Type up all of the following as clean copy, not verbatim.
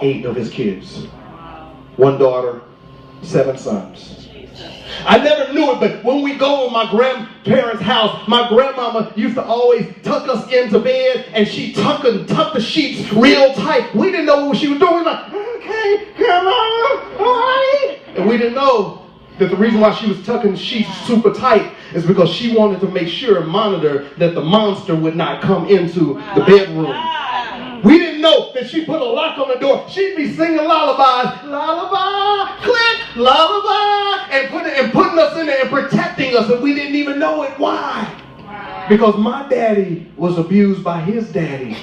8 of his kids. 1 daughter, 7 sons. I never knew it, but when we go to my grandparents' house, my grandmama used to always tuck us into bed, and she tucked the sheets real tight. We didn't know what she was doing. We were like, okay, grandmama, all right. And we didn't know that the reason why she was tucking the sheets super tight is because she wanted to make sure and monitor that the monster would not come into the bedroom. We didn't know that she put a lock on the door. She'd be singing lullabies, lullaby, click, lullaby, and putting us in there and protecting us, and we didn't even know it. Why? Because my daddy was abused by his daddy.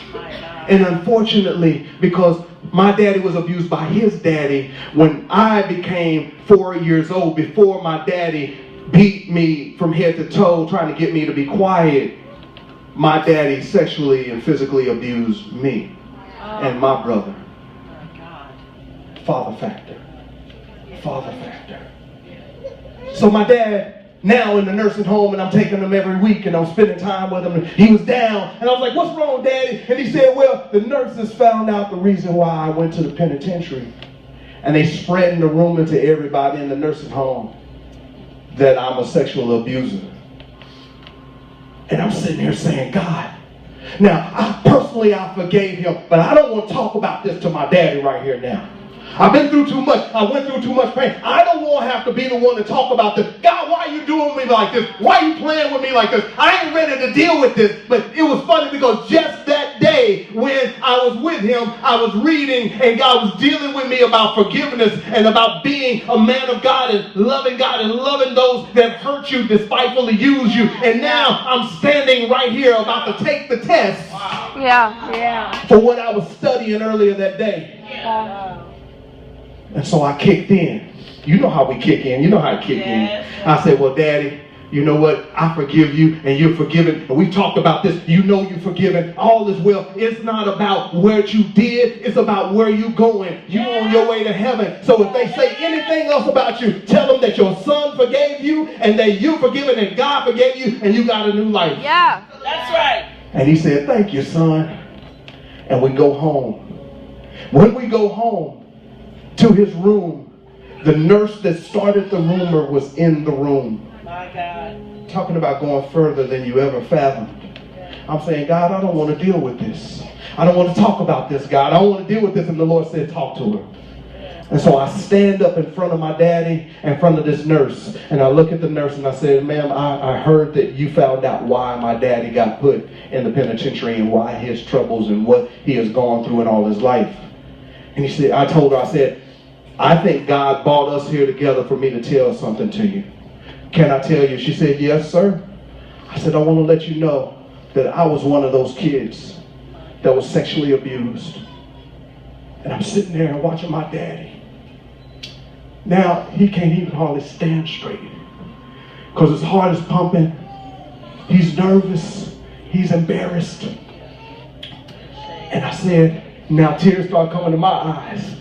And unfortunately, because my daddy was abused by his daddy, when I became 4 years old, before my daddy beat me from head to toe trying to get me to be quiet, my daddy sexually and physically abused me and my brother. Father factor. Father factor. So my dad, now in the nursing home, and I'm taking him every week and I'm spending time with him. He was down and I was like, what's wrong, Daddy? And he said, well, the nurses found out the reason why I went to the penitentiary. And they spreading the rumor to everybody in the nursing home that I'm a sexual abuser. And I'm sitting here saying, God. Now, I forgave him, but I don't want to talk about this to my daddy right here now. I've been through too much. I went through too much pain. I don't want to have to be the one to talk about this. God, why are you doing me like this? Why are you playing with me like this? I ain't ready to deal with this. But it was funny because just that day when I was with him, I was reading and God was dealing with me about forgiveness and about being a man of God and loving those that hurt you, despitefully use you. And now I'm standing right here about to take the test. For what I was studying earlier that day. And so I kicked in. You know how we kick in. You know how I kick in. I said, well, Daddy, you know what? I forgive you and you're forgiven. And we talked about this. You know you're forgiven. All is well. It's not about what you did. It's about where you're going. You're on your way to heaven. So if they say anything else about you, tell them that your son forgave you and that you're forgiven and God forgave you and you got a new life. Yeah, that's right. And he said, thank you, son. And we go home. When we go home, to his room, the nurse that started the rumor was in the room. My God. Talking about going further than you ever fathomed. I'm saying, God, I don't want to deal with this. I don't want to talk about this, God. I don't want to deal with this. And the Lord said, talk to her. And so I stand up in front of my daddy, in front of this nurse, and I look at the nurse and I said, ma'am, I heard that you found out why my daddy got put in the penitentiary and why his troubles and what he has gone through in all his life. And he said, I told her, I said, I think God brought us here together for me to tell something to you. Can I tell you? She said, yes, sir. I said, I want to let you know that I was one of those kids that was sexually abused. And I'm sitting there and watching my daddy. Now, he can't even hardly stand straight because his heart is pumping. He's nervous. He's embarrassed. And I said, now tears start coming to my eyes.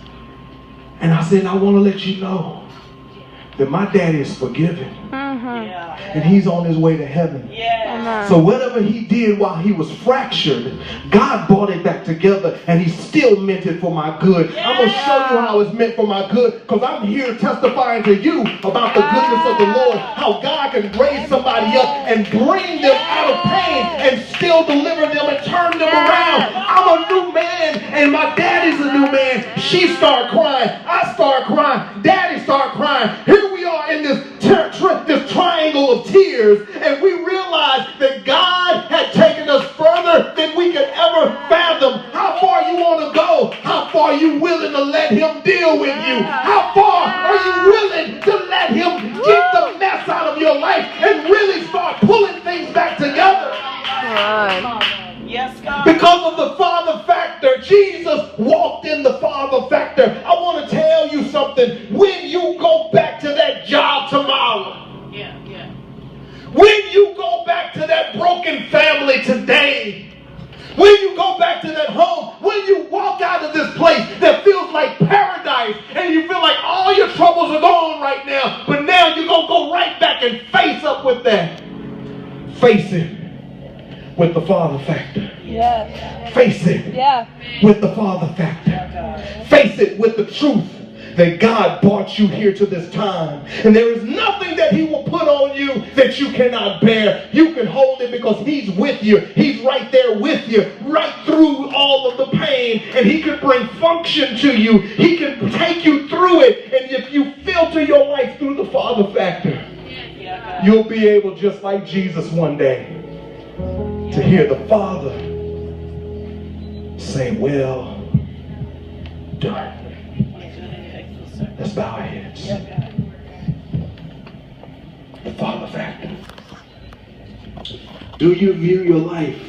And I said, I want to let you know that my daddy is forgiven. And he's on his way to heaven. So whatever he did while he was fractured, God brought it back together and he still meant it for my good. I'm going to show you how it's meant for my good because I'm here testifying to you about the goodness of the Lord, how God can raise somebody up and bring them out of pain and still deliver them and turn them around. I'm a new man and my daddy's a new man. She started crying. I started crying. Daddy started crying. Here we are in this triangle of tears, and we realized that God had taken us further than we could ever fathom. How far you want to go? How far are you willing to let him deal with you? How far are you willing to let him get the mess out of your life and really start pulling things back together? Yes, God. Because of the Father factor, Jesus walked in the Father factor. I want to tell you something. When you go back to that job tomorrow, when you go back to that broken family today, when you go back to that home, when you walk out of this place that feels like paradise and you feel like all your troubles are gone right now, but now you're going to go right back and face up with that. Face it with the Father factor. Face it with the Father factor. face it with the truth that God brought you here to this time. And there is nothing that he will put on you that you cannot bear. You can hold it because he's with you. He's right there with you, right through all of the pain. And he can bring function to you. He can take you through it. And if you filter your life through the Father factor, you'll be able, just like Jesus one day, to hear the Father say, well done. Let's bow our heads. The Father factor. Do you view your life